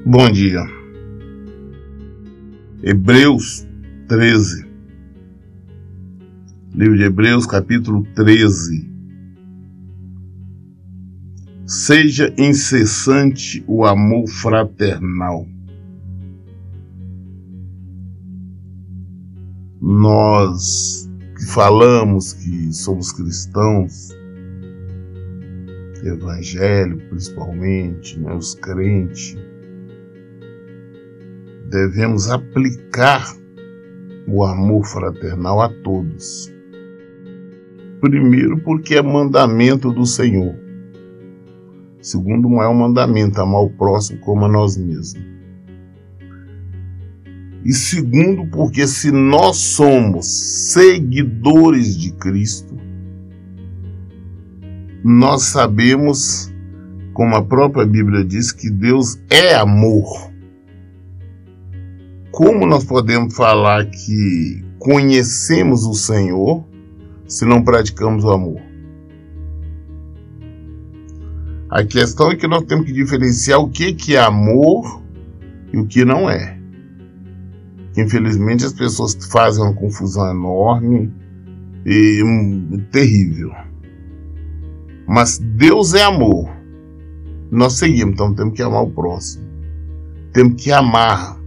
Bom dia. Hebreus 13. Livro de Hebreus, capítulo 13. Seja incessante o amor fraternal. Nós que falamos que somos cristãos, evangélicos principalmente, os crentes, devemos aplicar o amor fraternal a todos. Primeiro, porque é mandamento do Senhor. Segundo, o maior mandamento, amar o próximo como a nós mesmos. E segundo, porque se nós somos seguidores de Cristo, nós sabemos, como a própria Bíblia diz, que Deus é amor. Como nós podemos falar que conhecemos o Senhor se não praticamos o amor? A questão é que nós temos que diferenciar o que é amor e o que não é. Infelizmente as pessoas fazem uma confusão enorme e terrível. Mas Deus é amor. Nós seguimos, então temos que amar o próximo. Temos que amar.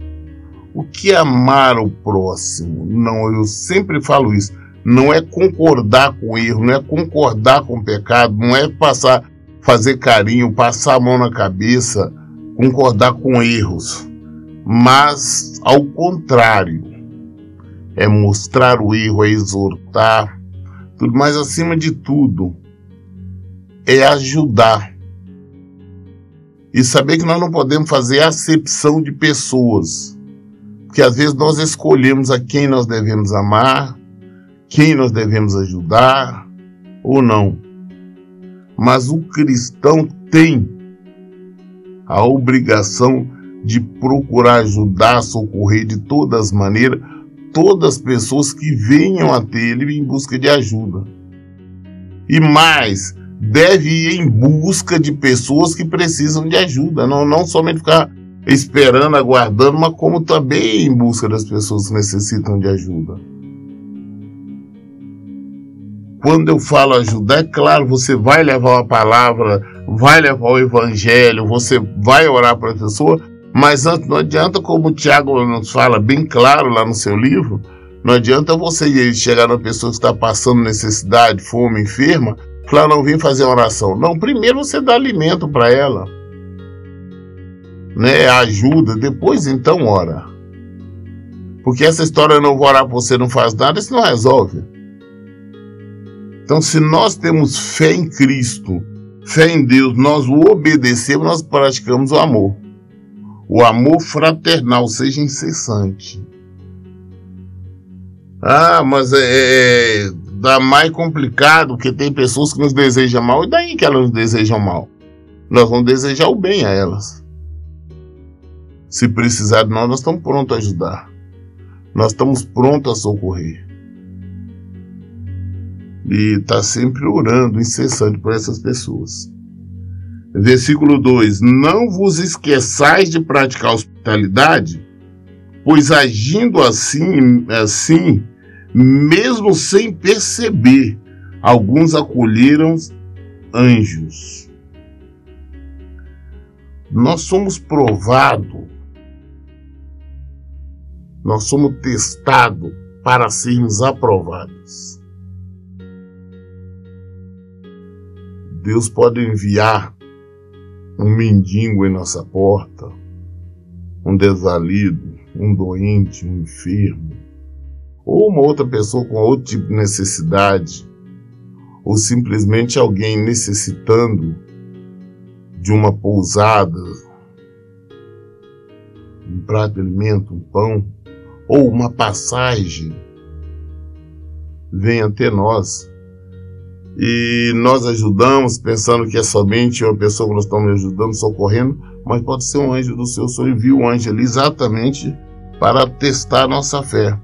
O que é amar o próximo? Não, eu sempre falo isso. Não é concordar com o erro, não é concordar com o pecado, não é fazer carinho, passar a mão na cabeça, concordar com erros. Mas, ao contrário, é mostrar o erro, é exortar, tudo, mas acima de tudo, é ajudar. E saber que nós não podemos fazer acepção de pessoas. Porque às vezes nós escolhemos a quem nós devemos amar, quem nós devemos ajudar ou não. Mas o cristão tem a obrigação de procurar ajudar, socorrer de todas as maneiras, todas as pessoas que venham até ele em busca de ajuda. E mais, deve ir em busca de pessoas que precisam de ajuda, não somente ficar esperando, aguardando, mas como também em busca das pessoas que necessitam de ajuda. Quando eu falo ajudar, é claro, você vai levar a palavra, vai levar o evangelho, você vai orar para a pessoa, mas não adianta, como o Tiago nos fala bem claro lá no seu livro, não adianta você chegar na pessoa que está passando necessidade, fome, enferma, falar, não, vem fazer uma oração. Não, primeiro você dá alimento para ela, ajuda, depois então ora. Porque essa história, eu não vou orar por você, não faz nada, isso não resolve. Então, se nós temos fé em Cristo, fé em Deus, nós o obedecemos, nós praticamos o amor. O amor fraternal, seja incessante. Mas dá mais complicado, porque tem pessoas que nos desejam mal, e daí que elas nos desejam mal? Nós vamos desejar o bem a elas. Se precisar de nós estamos prontos a ajudar. Nós estamos prontos a socorrer. E está sempre orando, incessante por essas pessoas. Versículo 2: Não vos esqueçais de praticar a hospitalidade, pois agindo assim, mesmo sem perceber, alguns acolheram anjos. Nós somos provados, nós somos testados para sermos aprovados. Deus pode enviar um mendigo em nossa porta, um desvalido, um doente, um enfermo, ou uma outra pessoa com outro tipo de necessidade, ou simplesmente alguém necessitando de uma pousada, um prato de alimento, um pão, ou uma passagem, vem até nós. E nós ajudamos pensando que é somente uma pessoa que nós estamos ajudando, socorrendo, mas pode ser um anjo do seu sonho. Viu o anjo ali exatamente para testar a nossa fé.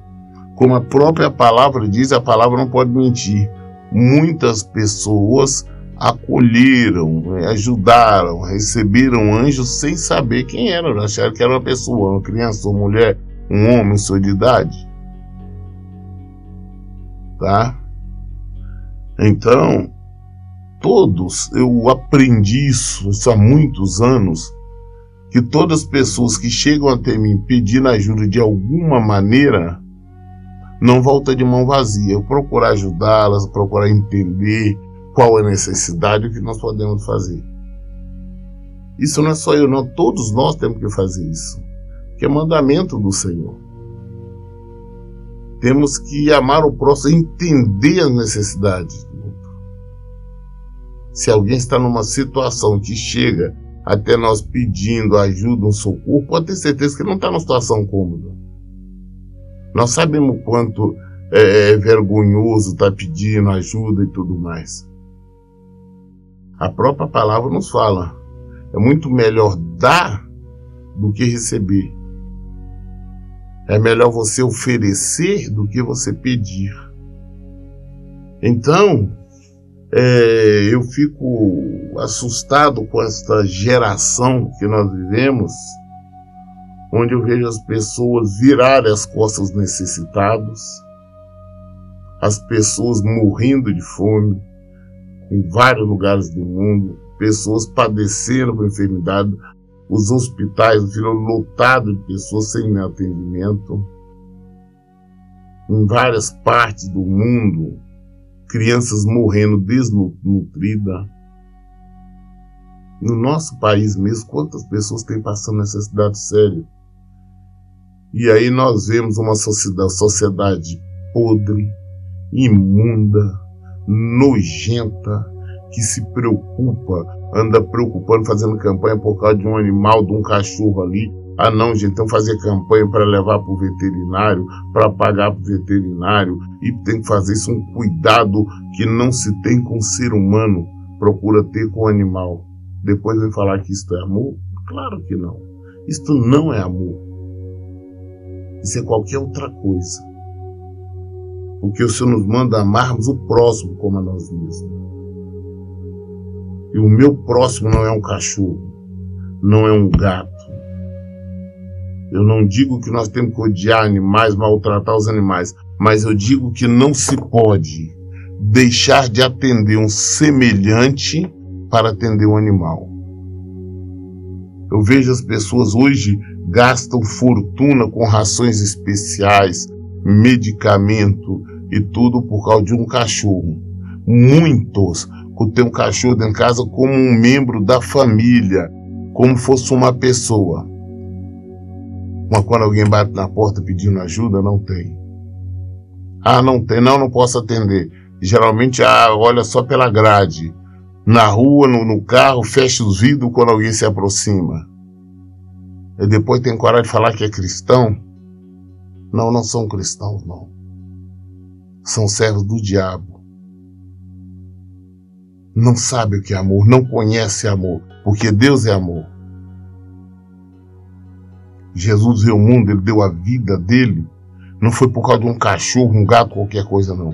Como a própria palavra diz, a palavra não pode mentir. Muitas pessoas acolheram, ajudaram, receberam anjos sem saber quem eram, acharam que era uma pessoa, uma criança, uma mulher, um homem, sua de idade. Tá? Então, eu aprendi isso há muitos anos, que todas as pessoas que chegam até mim pedindo ajuda de alguma maneira, não volta de mão vazia. Eu procuro ajudá-las, procurar entender qual é a necessidade e o que nós podemos fazer. Isso não é só eu, não. Todos nós temos que fazer isso, que é mandamento do Senhor. Temos que amar o próximo, entender as necessidades do outro. Se alguém está numa situação que chega até nós pedindo ajuda, um socorro, pode ter certeza que ele não está numa situação cômoda. Nós sabemos o quanto é vergonhoso estar pedindo ajuda e tudo mais. A própria palavra nos fala, é muito melhor dar do que receber. É melhor você oferecer do que você pedir. Então, eu fico assustado com esta geração que nós vivemos, onde eu vejo as pessoas virarem as costas aos necessitados, as pessoas morrendo de fome em vários lugares do mundo, pessoas padecendo por enfermidade, os hospitais lotados de pessoas sem atendimento. Em várias partes do mundo, crianças morrendo desnutridas. No nosso país mesmo, quantas pessoas têm passando necessidade séria? E aí nós vemos uma sociedade podre, imunda, nojenta, que se preocupa, anda preocupando, fazendo campanha por causa de um animal, de um cachorro ali. Ah não, gente, então fazer campanha para levar para o veterinário, para pagar para o veterinário, e tem que fazer isso, um cuidado que não se tem com o ser humano, procura ter com o animal. Depois vem falar que isto é amor? Claro que não. Isto não é amor. Isso é qualquer outra coisa. Porque o Senhor nos manda amarmos o próximo como a nós mesmos. E o meu próximo não é um cachorro, não é um gato. Eu não digo que nós temos que odiar animais, maltratar os animais, mas eu digo que não se pode deixar de atender um semelhante para atender um animal. Eu vejo as pessoas hoje gastam fortuna com rações especiais, medicamento e tudo por causa de um cachorro. Muitos têm um cachorro dentro de casa como um membro da família, como fosse uma pessoa. Mas quando alguém bate na porta pedindo ajuda, não tem. Ah, não tem, não posso atender. Geralmente olha só pela grade. Na rua, no carro, fecha os vidros quando alguém se aproxima. E depois tem coragem de falar que é cristão. Não são cristãos, não. São servos do diabo. Não sabe o que é amor, não conhece amor, porque Deus é amor. Jesus veio ao mundo, ele deu a vida dele, não foi por causa de um cachorro, um gato, qualquer coisa, não.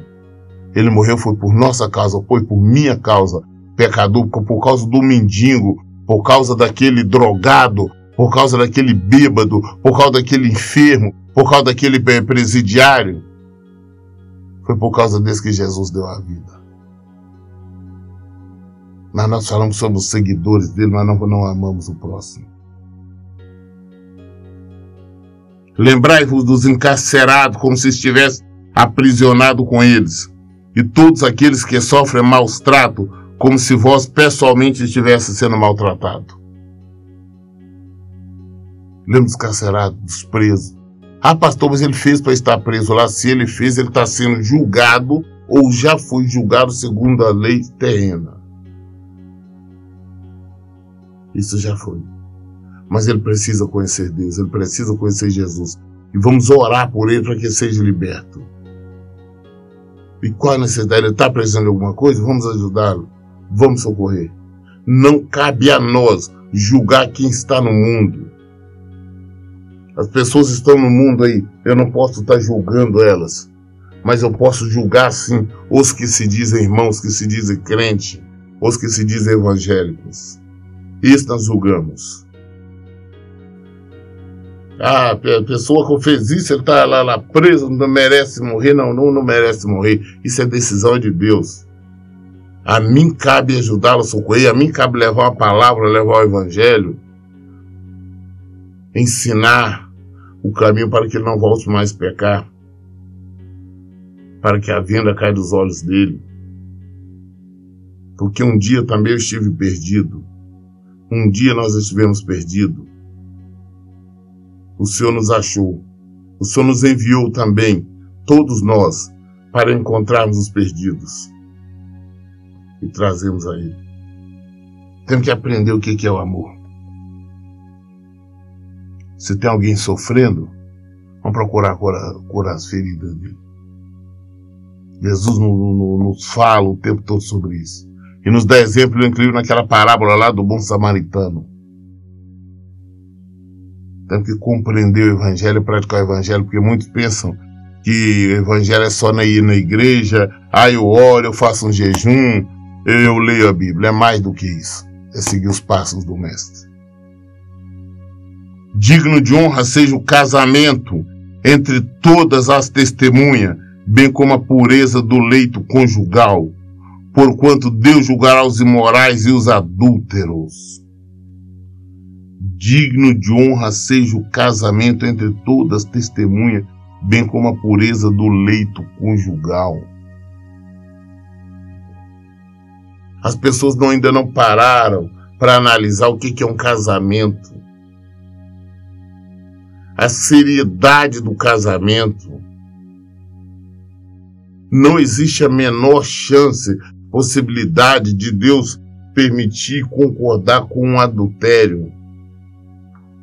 Ele morreu foi por nossa causa, foi por minha causa, pecador, por causa do mendigo, por causa daquele drogado, por causa daquele bêbado, por causa daquele enfermo, por causa daquele presidiário. Foi por causa desse que Jesus deu a vida. Mas nós falamos sobre os seguidores dele, mas não amamos o próximo. Lembrai-vos dos encarcerados como se estivesse aprisionado com eles, e todos aqueles que sofrem maus trato, como se vós pessoalmente estivesse sendo maltratado. Lembra dos carcerados, dos presos. Ah, pastor, mas ele fez para estar preso lá. Se ele fez, ele está sendo julgado ou já foi julgado segundo a lei terrena. Isso já foi. Mas ele precisa conhecer Deus, ele precisa conhecer Jesus. E vamos orar por ele para que seja liberto. E qual a necessidade? Ele está precisando de alguma coisa? Vamos ajudá-lo. Vamos socorrer. Não cabe a nós julgar quem está no mundo. As pessoas estão no mundo aí, eu não posso estar julgando elas, mas eu posso julgar sim os que se dizem irmãos, que se dizem crente, os que se dizem evangélicos. Isso nós julgamos. Ah, a pessoa que fez isso, ele está lá preso, não merece morrer. Não merece morrer. Isso é decisão de Deus. A mim cabe ajudá-lo a socorrer, a mim cabe levar a palavra, levar o evangelho, ensinar o caminho para que ele não volte mais a pecar, para que a venda caia dos olhos dele. Porque um dia também eu estive perdido. Um dia nós estivemos perdidos. O Senhor nos achou. O Senhor nos enviou também, todos nós, para encontrarmos os perdidos e trazermos a Ele. Temos que aprender o que é o amor. Se tem alguém sofrendo, vamos procurar curar as feridas dele. Jesus nos fala o tempo todo sobre isso. E nos dá exemplo incrível naquela parábola lá do bom samaritano. Temos que compreender o evangelho e praticar o evangelho, porque muitos pensam que o evangelho é só ir na igreja, eu oro, eu faço um jejum, eu leio a Bíblia. É mais do que isso. É seguir os passos do Mestre. Digno de honra seja o casamento entre todas as testemunhas, bem como a pureza do leito conjugal, porquanto Deus julgará os imorais e os adúlteros. Digno de honra seja o casamento entre todas as testemunhas, bem como a pureza do leito conjugal. As pessoas ainda não pararam para analisar o que é um casamento. A seriedade do casamento. Não existe a menor chance, possibilidade de Deus permitir concordar com um adultério.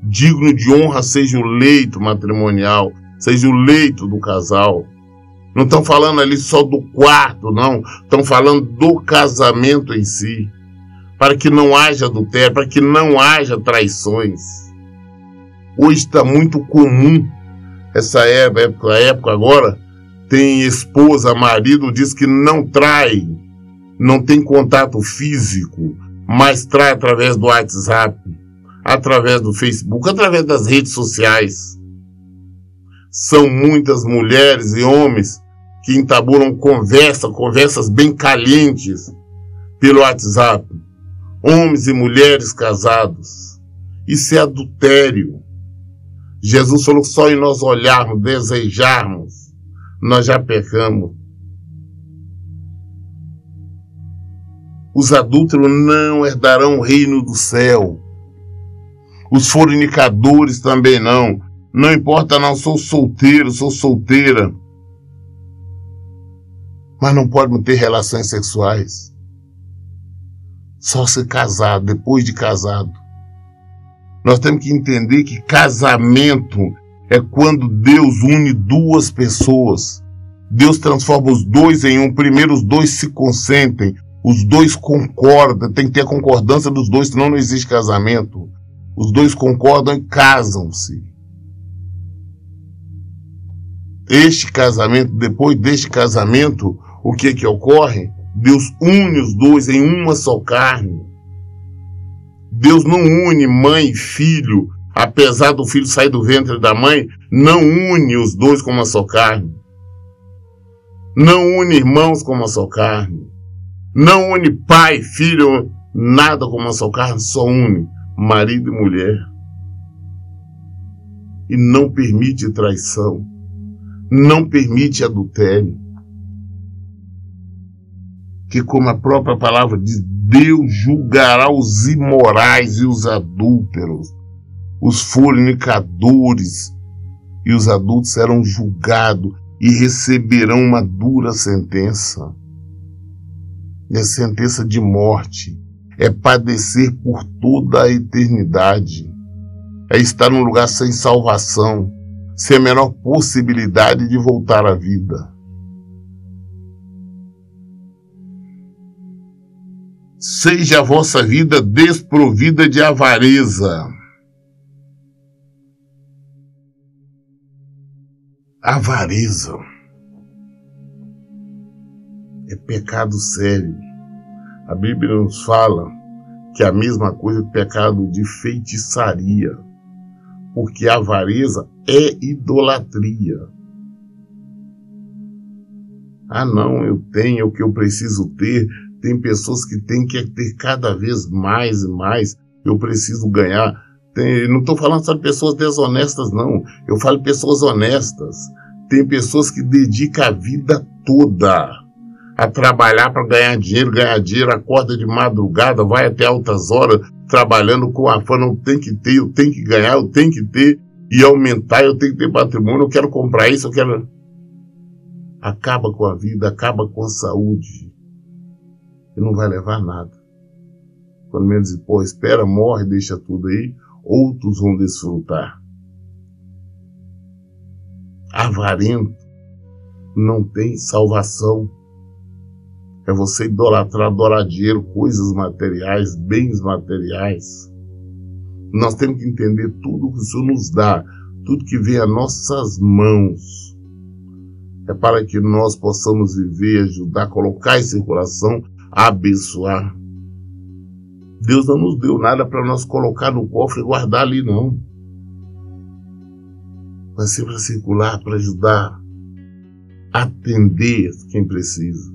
Digno de honra seja o leito matrimonial, seja o leito do casal. Não estão falando ali só do quarto, não. Estão falando do casamento em si. Para que não haja adultério, para que não haja traições. Hoje está muito comum, essa época agora, tem esposa, marido, diz que não trai, não tem contato físico, mas trai através do WhatsApp, através do Facebook, através das redes sociais. São muitas mulheres e homens que entabulam conversas bem calientes pelo WhatsApp. Homens e mulheres casados. Isso é adultério. Jesus falou que só em nós olharmos, desejarmos, nós já pecamos. Os adúlteros não herdarão o reino do céu. Os fornicadores também não. Não importa não, sou solteiro, sou solteira. Mas não pode ter relações sexuais. Só ser casado, depois de casado. Nós temos que entender que casamento é quando Deus une duas pessoas. Deus transforma os dois em um. Primeiro os dois se consentem, os dois concordam, tem que ter a concordância dos dois, senão não existe casamento. Os dois concordam e casam-se. Este casamento, depois deste casamento, o que ocorre? Deus une os dois em uma só carne. Deus não une mãe e filho, apesar do filho sair do ventre da mãe, não une os dois como uma só carne. Não une irmãos como uma só carne. Não une pai, filho, nada como uma só carne, só une marido e mulher. E não permite traição. Não permite adultério. Que como a própria palavra diz, Deus julgará os imorais e os adúlteros, os fornicadores e os adultos serão julgados e receberão uma dura sentença. E a sentença de morte é padecer por toda a eternidade, é estar num lugar sem salvação, sem a menor possibilidade de voltar à vida. Seja a vossa vida desprovida de avareza. Avareza é pecado sério. A Bíblia nos fala que é a mesma coisa que o pecado de feitiçaria, porque a avareza é idolatria. Ah, não, eu tenho o que eu preciso ter. Tem pessoas que têm que ter cada vez mais e mais. Eu preciso ganhar. Não estou falando só de pessoas desonestas, não. Eu falo de pessoas honestas. Tem pessoas que dedicam a vida toda a trabalhar para ganhar dinheiro, acorda de madrugada, vai até altas horas, trabalhando com a fã, não tem que ter, eu tenho que ganhar, eu tenho que ter, e aumentar, eu tenho que ter patrimônio, eu quero comprar isso, eu quero... Acaba com a vida, acaba com a saúde, e não vai levar nada. Quando menos diz, pô, espera, morre, deixa tudo aí, outros vão desfrutar. Avarento não tem salvação. É você idolatrar, adorar dinheiro, coisas materiais, bens materiais. Nós temos que entender tudo que o Senhor nos dá, tudo que vem às nossas mãos. É para que nós possamos viver, ajudar, colocar em circulação, abençoar. Deus não nos deu nada para nós colocar no cofre e guardar ali, não. Vai ser para circular, para ajudar, atender quem precisa.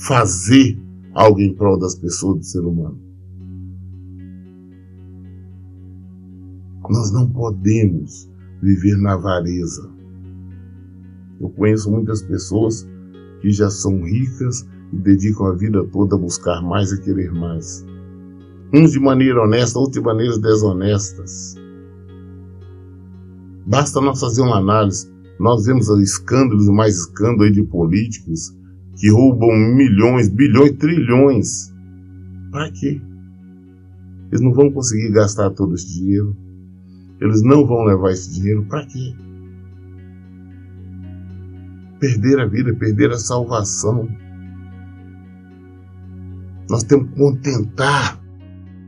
Fazer algo em prol das pessoas, do ser humano. Nós não podemos viver na avareza. Eu conheço muitas pessoas que já são ricas e dedicam a vida toda a buscar mais e querer mais. Uns de maneira honesta, outros de maneiras desonestas. Basta nós fazer uma análise. Nós vemos escândalos e mais escândalos aí de políticos que roubam milhões, bilhões, trilhões. Para quê? Eles não vão conseguir gastar todo esse dinheiro. Eles não vão levar esse dinheiro. Para quê? Perder a vida, perder a salvação. Nós temos que contentar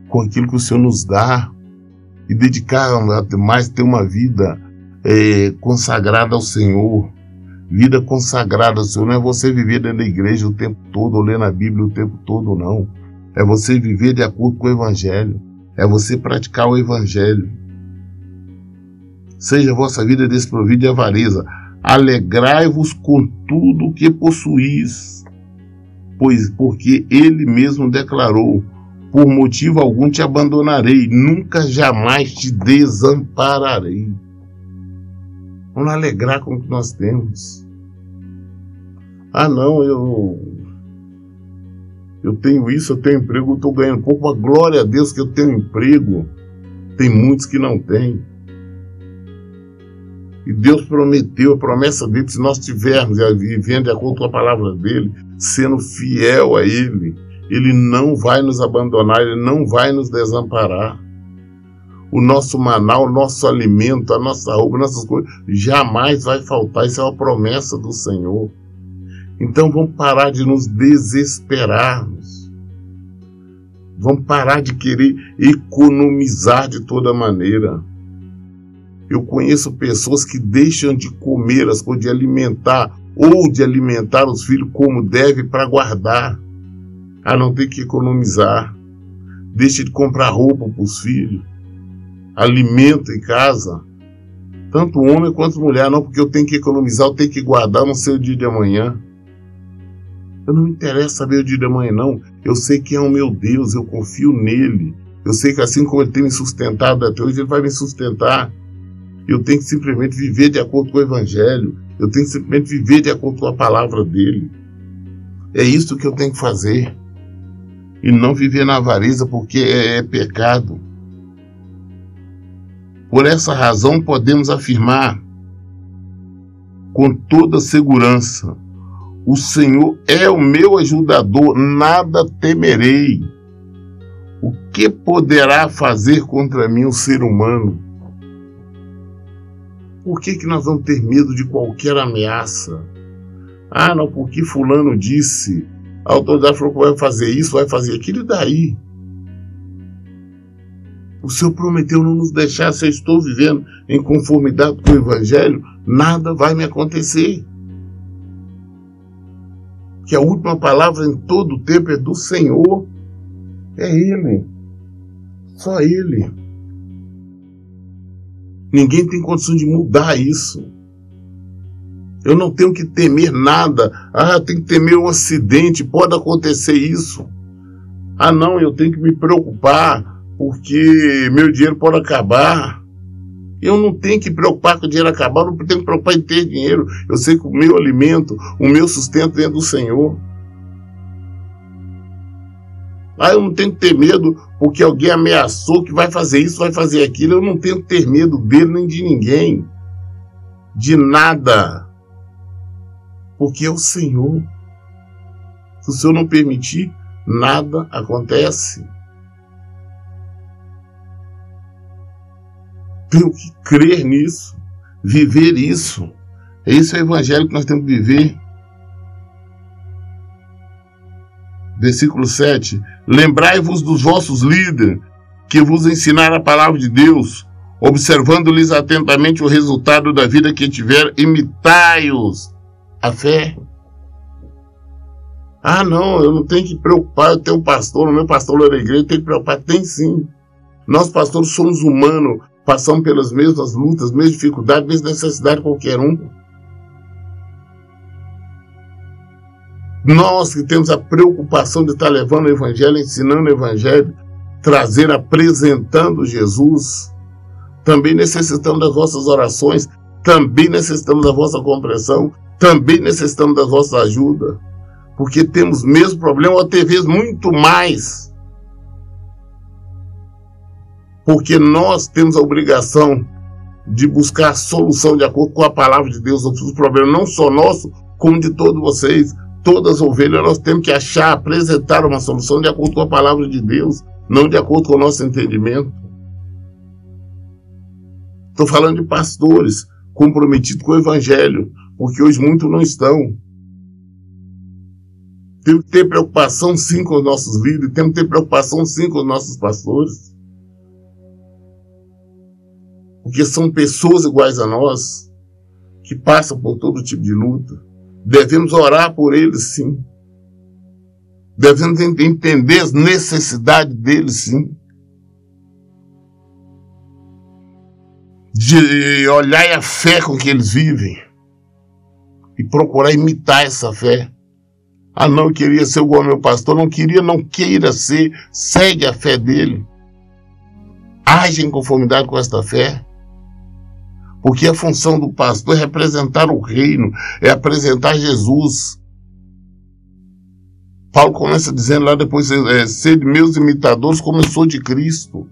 com aquilo que o Senhor nos dá e dedicar mais, ter uma vida consagrada ao Senhor. Vida consagrada ao Senhor não é você viver dentro da igreja o tempo todo, ou lendo a Bíblia o tempo todo, não. É você viver de acordo com o Evangelho. É você praticar o Evangelho. Seja a vossa vida desprovida de avareza. Alegrai-vos com tudo o que possuís, porque Ele mesmo declarou, por motivo algum te abandonarei, nunca jamais te desampararei. Vamos alegrar com o que nós temos. Ah, não, eu tenho isso, eu tenho emprego, eu estou ganhando pouco, mas glória a Deus que eu tenho emprego. Tem muitos que não têm. E Deus prometeu, a promessa dele, se nós estivermos vivendo de acordo com a palavra dele, sendo fiel a ele, ele não vai nos abandonar, ele não vai nos desamparar. O nosso maná, o nosso alimento, a nossa roupa, nossas coisas, jamais vai faltar. Isso é uma promessa do Senhor. Então vamos parar de nos desesperarmos. Vamos parar de querer economizar de toda maneira. Eu conheço pessoas que deixam de comer as coisas, de alimentar, ou de alimentar os filhos como deve para guardar. Ah, não tem que economizar. Deixa de comprar roupa para os filhos. Alimento em casa. Tanto homem quanto mulher. Não, porque eu tenho que economizar, eu tenho que guardar, não sei o dia de amanhã. Eu não me interessa saber o dia de amanhã, não. Eu sei quem é o meu Deus, eu confio nele. Eu sei que assim como ele tem me sustentado até hoje, ele vai me sustentar. Eu tenho que simplesmente viver de acordo com o Evangelho. Eu tenho que simplesmente viver de acordo com a palavra dele. É isso que eu tenho que fazer. E não viver na avareza, porque é pecado. Por essa razão podemos afirmar com toda segurança: o Senhor é o meu ajudador, nada temerei. O que poderá fazer contra mim um ser humano? Por que nós vamos ter medo de qualquer ameaça? Ah, não, porque fulano disse, a autoridade falou que vai fazer isso, vai fazer aquilo, e daí? O Senhor prometeu não nos deixar, se eu estou vivendo em conformidade com o Evangelho, nada vai me acontecer. Que a última palavra em todo o tempo é do Senhor. É Ele. Só Ele. Ninguém tem condição de mudar isso. Eu não tenho que temer nada. Eu tenho que temer um acidente. Pode acontecer isso. Não, eu tenho que me preocupar porque meu dinheiro pode acabar. Eu não tenho que me preocupar com o dinheiro acabar. Eu não tenho que me preocupar em ter dinheiro. Eu sei que o meu alimento, o meu sustento vem do Senhor. Eu não tenho que ter medo porque alguém ameaçou que vai fazer isso, vai fazer aquilo. Eu não tenho que ter medo dele nem de ninguém. De nada. Porque é o Senhor. Se o Senhor não permitir, nada acontece. Tenho que crer nisso. Viver isso. Esse é o evangelho que nós temos que viver. Versículo 7. Lembrai-vos dos vossos líderes, que vos ensinaram a palavra de Deus, observando-lhes atentamente o resultado da vida que tiveram, imitai-os a fé. Não, eu não tenho que preocupar, eu tenho um pastor, o meu pastor lá da igreja, eu tenho que preocupar. Tem sim. Nós pastores somos humanos, passamos pelas mesmas lutas, mesmas dificuldades, mesmas necessidades de qualquer um. Nós que temos a preocupação de estar levando o evangelho, ensinando o evangelho, trazer, apresentando Jesus, também necessitamos das vossas orações, também necessitamos da vossa compreensão, também necessitamos da vossa ajuda, porque temos o mesmo problema, ou até vezes muito mais. Porque nós temos a obrigação de buscar a solução de acordo com a palavra de Deus, os problemas não só nossos, como de todos vocês. Todas as ovelhas nós temos que achar, apresentar uma solução de acordo com a palavra de Deus, não de acordo com o nosso entendimento. Estou falando de pastores comprometidos com o evangelho, porque hoje muitos não estão. Temos que ter preocupação sim com os nossos líderes, temos que ter preocupação sim com os nossos pastores. Porque são pessoas iguais a nós, que passam por todo tipo de luta. Devemos orar por eles, sim. Devemos entender as necessidades deles, sim. De olhar a fé com que eles vivem e procurar imitar essa fé. Não, eu queria ser igual ao meu pastor. Não queria, não queira ser. Segue a fé dele. Age em conformidade com esta fé. Porque a função do pastor é representar o reino, é apresentar Jesus. Paulo começa dizendo lá depois, sede meus imitadores, como eu sou de Cristo.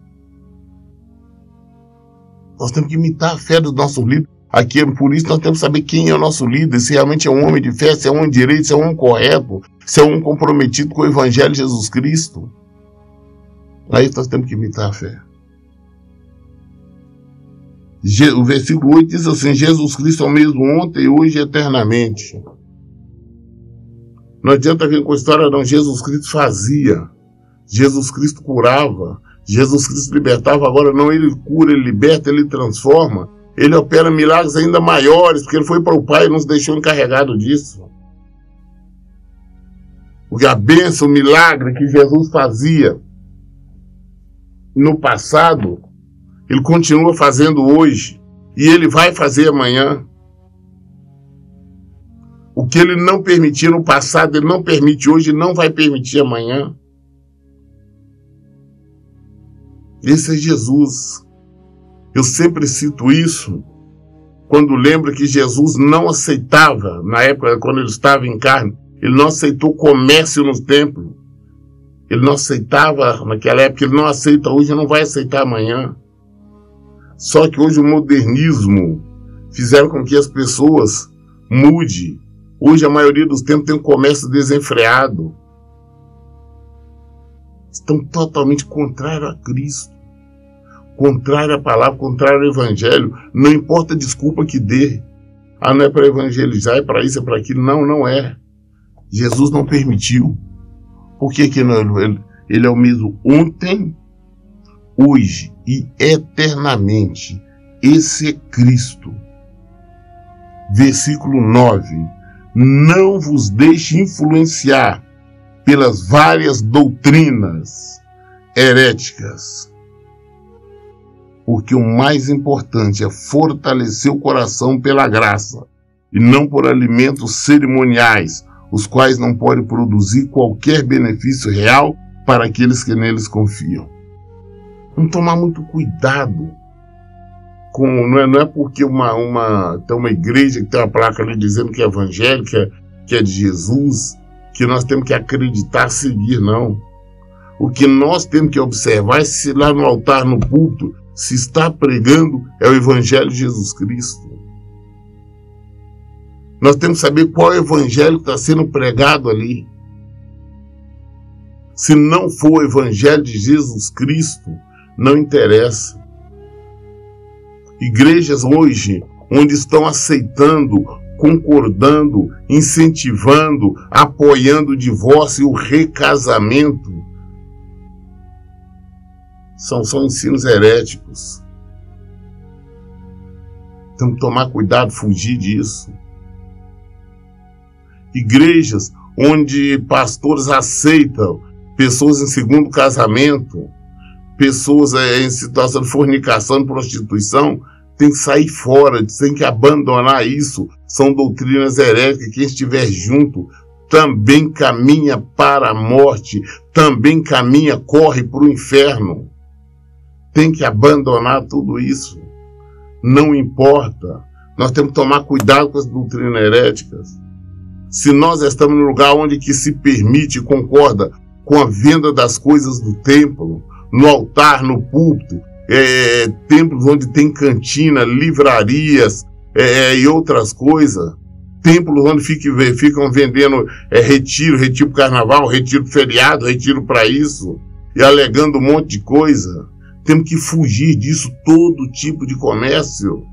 Nós temos que imitar a fé dos nossos líderes. Aqui, por isso, nós temos que saber quem é o nosso líder, se realmente é um homem de fé, se é um homem direito, se é um homem correto, se é um homem comprometido com o evangelho de Jesus Cristo. Aí nós temos que imitar a fé. O versículo 8 diz assim: Jesus Cristo é o mesmo ontem, hoje e eternamente. Não adianta vir com a história, não. Jesus Cristo fazia, Jesus Cristo curava, Jesus Cristo libertava. Agora não, ele cura, ele liberta, ele transforma, ele opera milagres ainda maiores, porque ele foi para o Pai e nos deixou encarregado disso. Porque a bênção, o milagre que Jesus fazia no passado, ele continua fazendo hoje. E ele vai fazer amanhã. O que ele não permitia no passado, ele não permite hoje e não vai permitir amanhã. Esse é Jesus. Eu sempre cito isso quando lembro que Jesus não aceitava, na época quando ele estava em carne, ele não aceitou comércio no templo. Ele não aceitava naquela época, ele não aceita hoje e não vai aceitar amanhã. Só que hoje o modernismo fizeram com que as pessoas mudem. Hoje a maioria dos tempos tem um comércio desenfreado. Estão totalmente contrários a Cristo. Contrário à palavra, contrário ao evangelho. Não importa a desculpa que dê. Não é para evangelizar, é para isso, é para aquilo. Não, não é. Jesus não permitiu. Por que não? Ele é o mesmo ontem, hoje e eternamente. Esse é Cristo. Versículo 9. Não vos deixe influenciar pelas várias doutrinas heréticas, porque o mais importante é fortalecer o coração pela graça e não por alimentos cerimoniais, os quais não podem produzir qualquer benefício real para aqueles que neles confiam. Vamos tomar muito cuidado. Não é porque tem uma igreja que tem uma placa ali dizendo que é evangélica, que é de Jesus, que nós temos que acreditar, seguir, não. O que nós temos que observar é se lá no altar, no púlpito, se está pregando é o Evangelho de Jesus Cristo. Nós temos que saber qual é o Evangelho que está sendo pregado ali. Se não for o Evangelho de Jesus Cristo, não interessa. Igrejas hoje, onde estão aceitando, concordando, incentivando, apoiando o divórcio e o recasamento, são ensinos heréticos. Temos que tomar cuidado, fugir disso. Igrejas onde pastores aceitam pessoas em segundo casamento, pessoas em situação de fornicação e prostituição, tem que sair fora, tem que abandonar isso. São doutrinas heréticas. Quem estiver junto também caminha para a morte, também corre para o inferno. Tem que abandonar tudo isso. Não importa. Nós temos que tomar cuidado com as doutrinas heréticas. Se nós estamos num lugar onde que se permite e concorda com a venda das coisas do templo, no altar, no púlpito, templos onde tem cantina, livrarias e outras coisas, templos onde ficam vendendo retiro para carnaval, retiro para feriado, retiro para isso, e alegando um monte de coisa. Temos que fugir disso, todo tipo de comércio.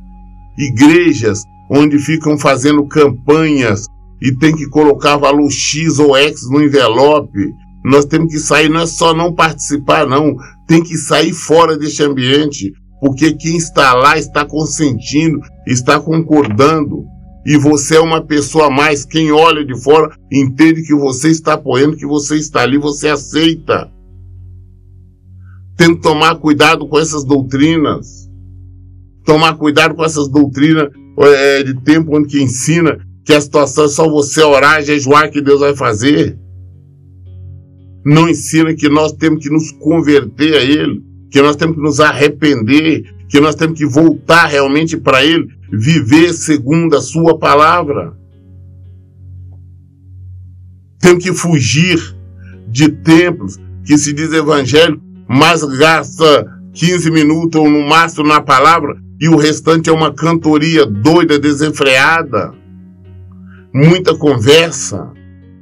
Igrejas onde ficam fazendo campanhas e tem que colocar valor X ou X no envelope. Nós temos que sair, não é só não participar, não. Tem que sair fora deste ambiente, porque quem está lá está consentindo, está concordando. E você é uma pessoa a mais. Quem olha de fora entende que você está apoiando, que você está ali, você aceita. Tem que tomar cuidado com essas doutrinas. Tomar cuidado com essas doutrinas de tempo onde que ensina que a situação é só você orar, jejuar, que Deus vai fazer. Não ensina que nós temos que nos converter a Ele, que nós temos que nos arrepender, que nós temos que voltar realmente para Ele, viver segundo a Sua palavra. Temos que fugir de templos que se diz evangélico, mas gasta 15 minutos ou no máximo na palavra e o restante é uma cantoria doida, desenfreada. Muita conversa.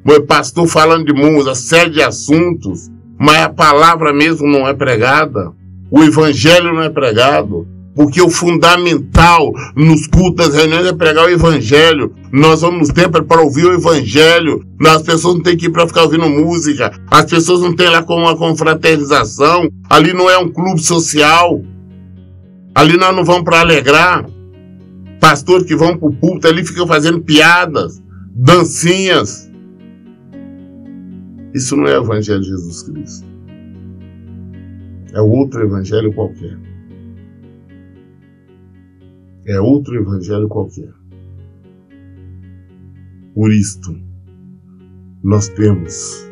O pastor falando de música, série de assuntos, mas a palavra mesmo não é pregada. O evangelho não é pregado. Porque o fundamental nos cultos das reuniões é pregar o evangelho. Nós vamos nos templos para ouvir o evangelho. As pessoas não têm que ir para ficar ouvindo música. As pessoas não têm lá como uma confraternização. Ali não é um clube social. Ali nós não vamos para alegrar. Pastores que vão para o púlpito ali ficam fazendo piadas, dancinhas. Isso não é o evangelho de Jesus Cristo. É outro evangelho qualquer. É outro evangelho qualquer. Por isto, nós temos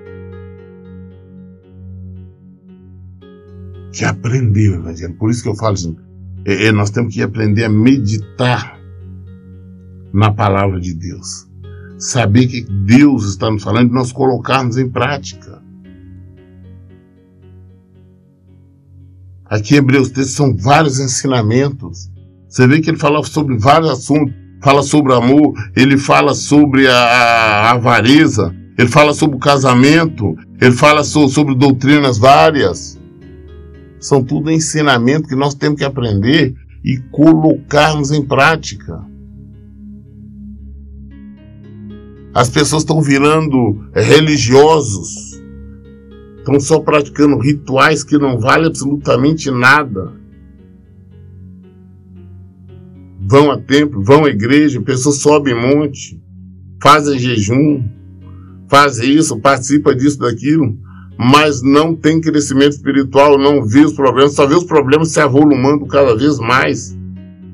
que aprender o evangelho. Por isso que eu falo assim, nós temos que aprender a meditar na palavra de Deus. Saber que Deus está nos falando e nós colocarmos em prática. Aqui em Hebreus 13 são vários ensinamentos. Você vê que ele fala sobre vários assuntos. Fala sobre amor, ele fala sobre a avareza, ele fala sobre o casamento, ele fala sobre doutrinas várias. São tudo ensinamentos que nós temos que aprender e colocarmos em prática. As pessoas estão virando religiosos, estão só praticando rituais que não valem absolutamente nada. Vão a templo, vão à igreja, pessoas sobem monte, fazem jejum, fazem isso, participa disso, daquilo, mas não tem crescimento espiritual, não vê os problemas, só vê os problemas se avolumando cada vez mais.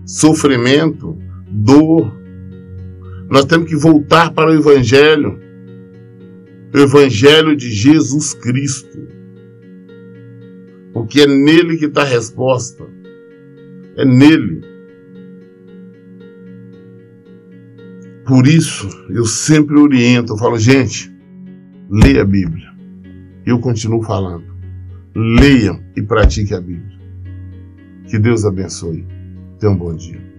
Sofrimento, dor. Nós temos que voltar para o Evangelho de Jesus Cristo, porque é nele que está a resposta, é nele. Por isso, eu sempre oriento, eu falo, gente, leia a Bíblia. Eu continuo falando, leiam e pratiquem a Bíblia. Que Deus abençoe. Tenha um bom dia.